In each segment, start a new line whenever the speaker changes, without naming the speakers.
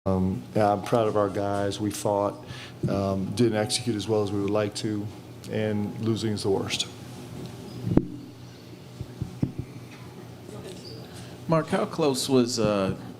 Yeah, I'm proud of our guys. We fought, didn't execute as well as we would like to, and losing is the worst.
Mark, how close was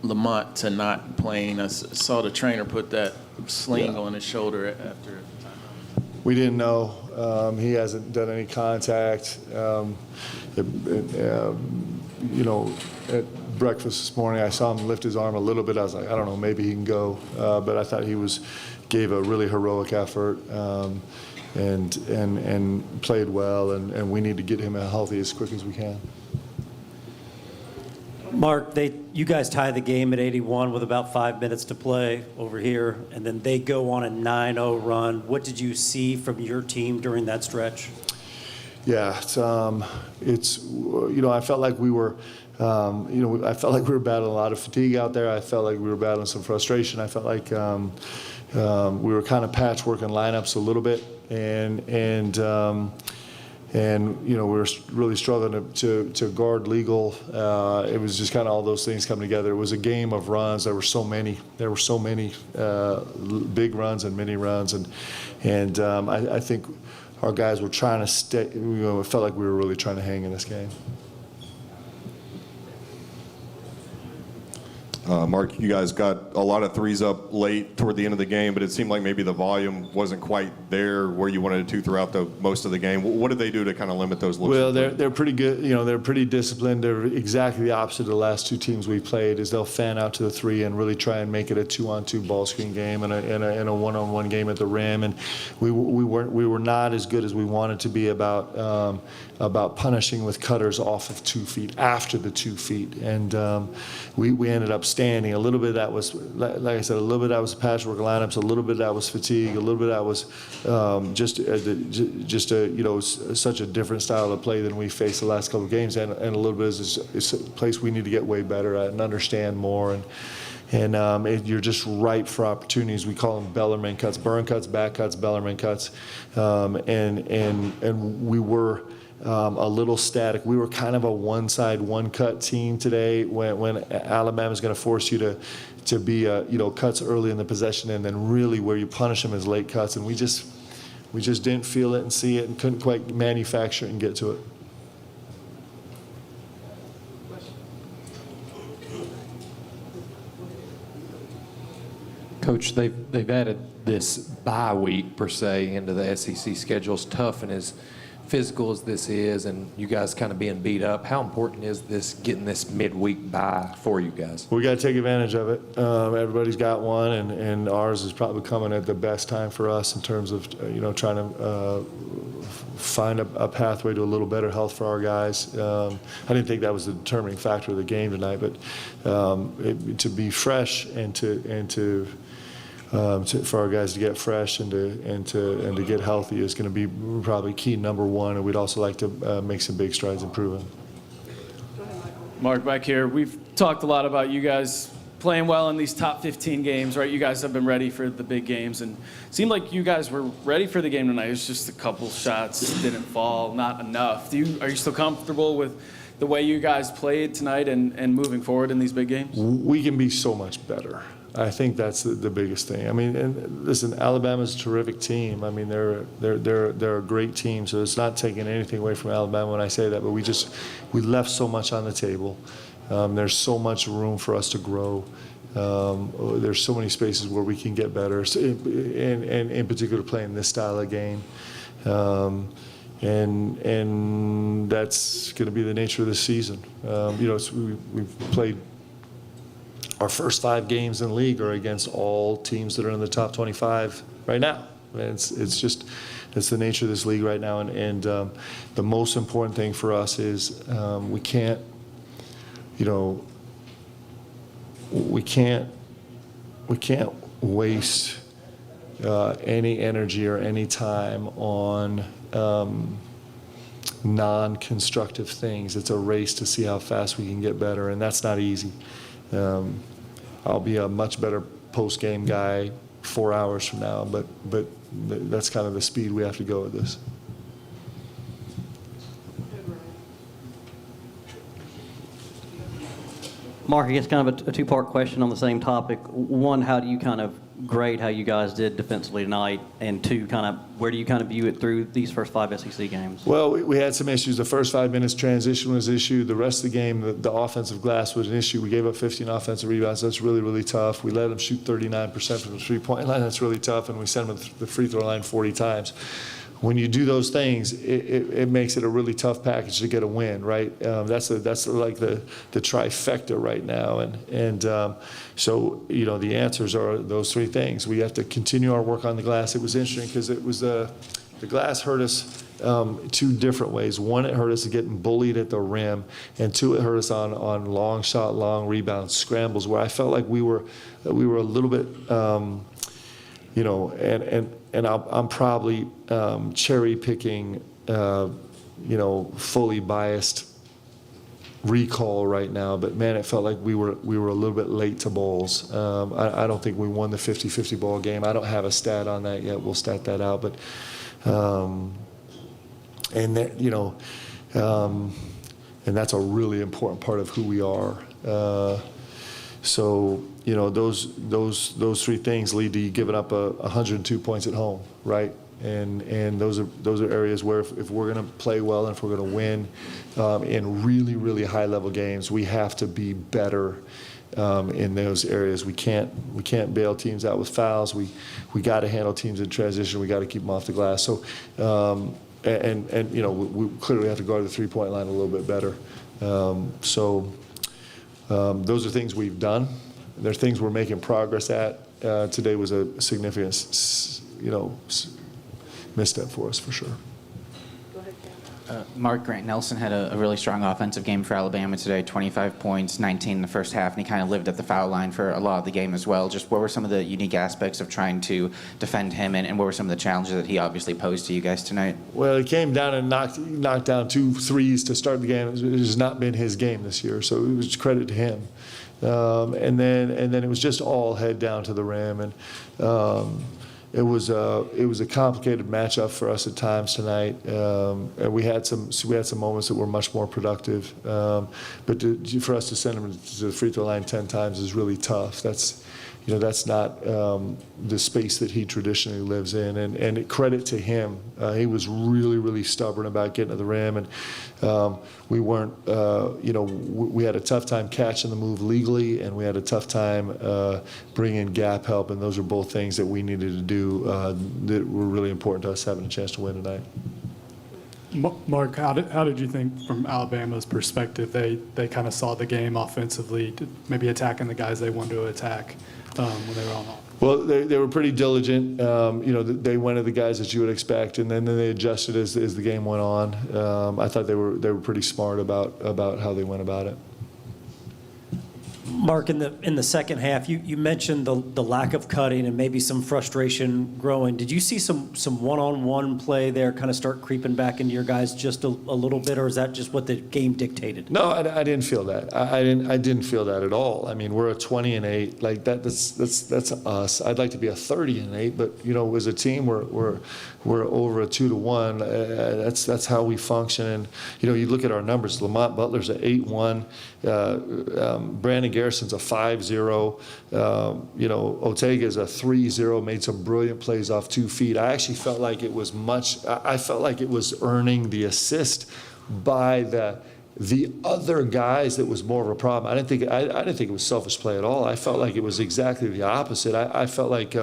Lamont to not playing? I saw the trainer put that sling on his shoulder after the timeout.
We didn't know. He hasn't done any contact. At breakfast this morning, I saw him lift his arm a little bit. I was like, I don't know, maybe he can go. But I thought he gave a really heroic effort and played well. And we need to get him healthy as quick as we can.
Mark, you guys tie the game at 81 with about 5 minutes to play over here, and then they go on a 9-0 run. What did you see from your team during that stretch?
Yeah, I felt like we were, I felt like we were battling a lot of fatigue out there. I felt like we were battling some frustration. I felt like we were kind of patchworking lineups a little bit, and we were really struggling to guard legal. It was just kind of all those things coming together. It was a game of runs. There were so many big runs and mini runs, and I think our guys were trying to stay. It felt like we were really trying to hang in this game.
Mark, you guys got a lot of threes up late toward the end of the game, but it seemed like maybe the volume wasn't quite there where you wanted it to throughout most of the game. What did they do to kind of limit those looks?
Well, they're pretty good. They're pretty disciplined. They're exactly the opposite of the last two teams we played. Is they'll fan out to the three and really try and make it a 2-on-2 ball screen game and a one-on-one game at the rim. And we were not as good as we wanted to be about punishing with cutters off of 2 feet after the 2 feet. And we ended up standing. A little bit of that was, like I said, a little bit of that was patchwork lineups, a little bit of that was fatigue, a little bit of that was such a different style of play than we faced the last couple of games, and a little bit is a place we need to get way better at and understand more. And you're just ripe for opportunities. We call them Bellarmine cuts, burn cuts, back cuts, Bellarmine cuts, and we were a little static. We were kind of a one-side, one-cut team today. When Alabama's going to force you to be cuts early in the possession, and then really where you punish them is late cuts, and we just didn't feel it and see it and couldn't quite manufacture it and get to it.
Coach, they've added this bye week per se into the SEC schedule. It's tough, and as physical as this is, and you guys kind of being beat up, how important is this getting this midweek bye for you guys?
We got to take advantage of it. Everybody's got one, and ours is probably coming at the best time for us in terms of trying to find a pathway to a little better health for our guys. I didn't think that was the determining factor of the game tonight, but to be fresh and for our guys to get fresh and to get healthy is going to be probably key number one, and we'd also like to make some big strides improving.
Mark, back here, we've talked a lot about you guys playing well in these top 15 games, right? You guys have been ready for the big games, and it seemed like you guys were ready for the game tonight. It was just a couple shots didn't fall, not enough. Are you still comfortable with the way you guys played tonight and moving forward in these big games?
We can be so much better. I think that's the biggest thing. I mean, and listen, Alabama's a terrific team. I mean, they're a great team. So it's not taking anything away from Alabama when I say that. But we left so much on the table. There's so much room for us to grow. There's so many spaces where we can get better. So, and in particular, playing this style of game. And that's going to be the nature of this season. We've played. Our first 5 games in the league are against all teams that are in the top 25 right now. It's the nature of this league right now, and the most important thing for us is we can't waste any energy or any time on non-constructive things. It's a race to see how fast we can get better, and that's not easy. I'll be a much better post-game guy 4 hours from now, but that's kind of the speed we have to go with this.
Mark, I guess kind of a two-part question on the same topic. One, how do you kind of grade how you guys did defensively tonight? And two, kind of where do you kind of view it through these first 5 SEC games?
Well, we had some issues. The first 5 minutes transition was an issue. The rest of the game, the offensive glass was an issue. We gave up 15 offensive rebounds. That's really, really tough. We let them shoot 39% from the three-point line. That's really tough. And we sent them to the free throw line 40 times. When you do those things, it makes it a really tough package to get a win, right? That's like the trifecta right now, and so the answers are those 3 things. We have to continue our work on the glass. It was interesting because it was the glass hurt us 2 different ways. One, it hurt us getting bullied at the rim, and 2, it hurt us on long shot, long rebound scrambles where I felt like we were a little bit. And I'm probably cherry picking, fully biased recall right now. But man, it felt like we were a little bit late to balls. I don't think we won the 50-50 ball game. I don't have a stat on that yet. We'll stat that out. But and that's a really important part of who we are. So those 3 things lead to you giving up 102 points at home, right? And those are areas where if we're going to play well and if we're going to win in really, really high level games, we have to be better in those areas. We can't bail teams out with fouls. We got to handle teams in transition. We got to keep them off the glass. So we clearly have to guard the 3-point line a little bit better. Those are things we've done. They're things we're making progress at. Today was a significant, misstep for us for sure.
Mark, Grant Nelson had a really strong offensive game for Alabama today, 25 points, 19 in the first half, and he kind of lived at the foul line for a lot of the game as well. Just what were some of the unique aspects of trying to defend him, and what were some of the challenges that he obviously posed to you guys tonight? Well,
he came down and knocked down 2 threes to start the game. It has not been his game this year, so it was credit to him. And then it was just all head down to the rim, and it was a complicated matchup for us at times tonight. And we had some moments that were much more productive. But for us to send him to the free throw line 10 times is really tough. That's not the space that he traditionally lives in. And credit to him, he was really, really stubborn about getting to the rim. And we weren't, we had a tough time catching the move legally, and we had a tough time bringing gap help. And those are both things that we needed to do that were really important to us having a chance to win tonight.
Mark, how did you think from Alabama's perspective they kind of saw the game offensively, maybe attacking the guys they wanted to attack when they were on offense?
Well, they were pretty diligent. They went at the guys that you would expect, and then they adjusted as the game went on. I thought they were pretty smart about how they went about it.
Mark, in the second half, you mentioned the lack of cutting and maybe some frustration growing. Did you see some one-on-one play there kind of start creeping back into your guys just a little bit, or is that just what the game dictated?
No, I didn't feel that. I didn't feel that at all. I mean, we're a 20-8, like that's us. I'd like to be a 30-8, but as a team, we're over a 2-1. That's how we function. And you look at our numbers. Lamont Butler's a 8-1. Brandon Garrison's a 5-0. Ortega's a 3-0. Made some brilliant plays off 2 feet. I actually felt like it was I felt like it was earning the assist by the other guys that was more of a problem. I didn't think it was selfish play at all. I felt like it was exactly the opposite. I felt like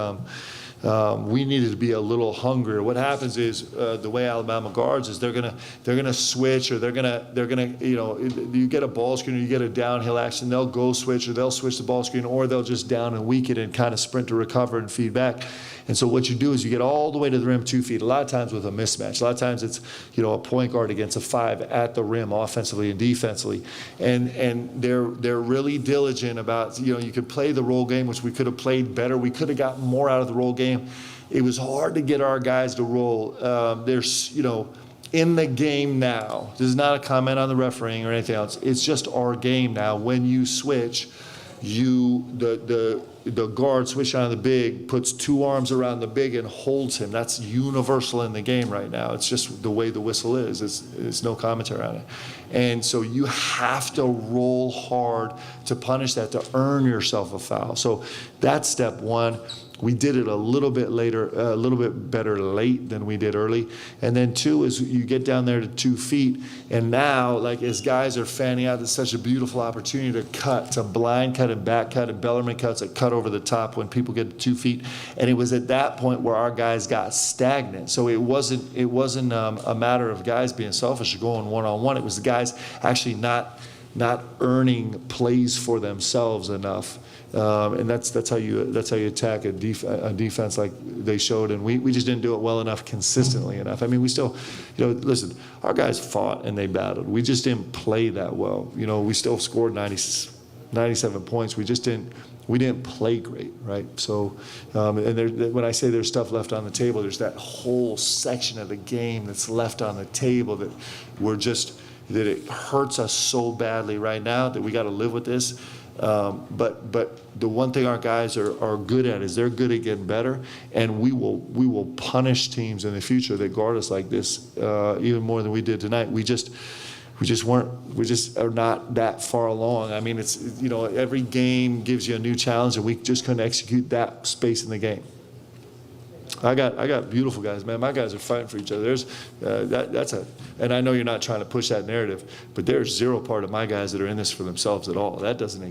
we needed to be a little hungrier. What happens is the way Alabama guards is they're gonna switch, or they're gonna you get a ball screen or you get a downhill action, they'll go switch, or they'll switch the ball screen, or they'll just down and weak it and kind of sprint to recover and feed back. And so what you do is you get all the way to the rim 2 feet, a lot of times with a mismatch. A lot of times it's a point guard against a 5 at the rim offensively and defensively. And they're really diligent about, you could play the roll game, which we could have played better. We could have gotten more out of the roll game. It was hard to get our guys to roll. There's, in the game now, this is not a comment on the refereeing or anything else. It's just our game now. When you switch, the the guard switching on the big, puts 2 arms around the big and holds him. That's universal in the game right now. It's just the way the whistle is. It's no commentary on it. And so you have to roll hard to punish that, to earn yourself a foul. So that's step one. We did it a little bit later, a little bit better late than we did early. And then 2 is you get down there to 2 feet, and now, like, as guys are fanning out, it's such a beautiful opportunity to cut, to blind cut and back cut, and Bellarmine cuts a cut over the top when people get to 2 feet. And it was at that point where our guys got stagnant. So it wasn't a matter of guys being selfish or going one-on-one. It was the guys actually not earning plays for themselves enough. And that's how you attack a defense like they showed, and we just didn't do it well enough, consistently enough. I mean, we still, listen, our guys fought and they battled. We just didn't play that well. We still scored 97 points. We didn't play great, right? So, and when I say there's stuff left on the table, there's that whole section of the game that's left on the table that that it hurts us so badly right now that we got to live with this. But the one thing our guys are good at is they're good at getting better, and we will punish teams in the future that guard us like this even more than we did tonight. We just are not that far along. I mean, it's every game gives you a new challenge, and we just couldn't execute that space in the game. I got beautiful guys, man. My guys are fighting for each other. And I know you're not trying to push that narrative, but there's zero part of my guys that are in this for themselves at all. That doesn't exist.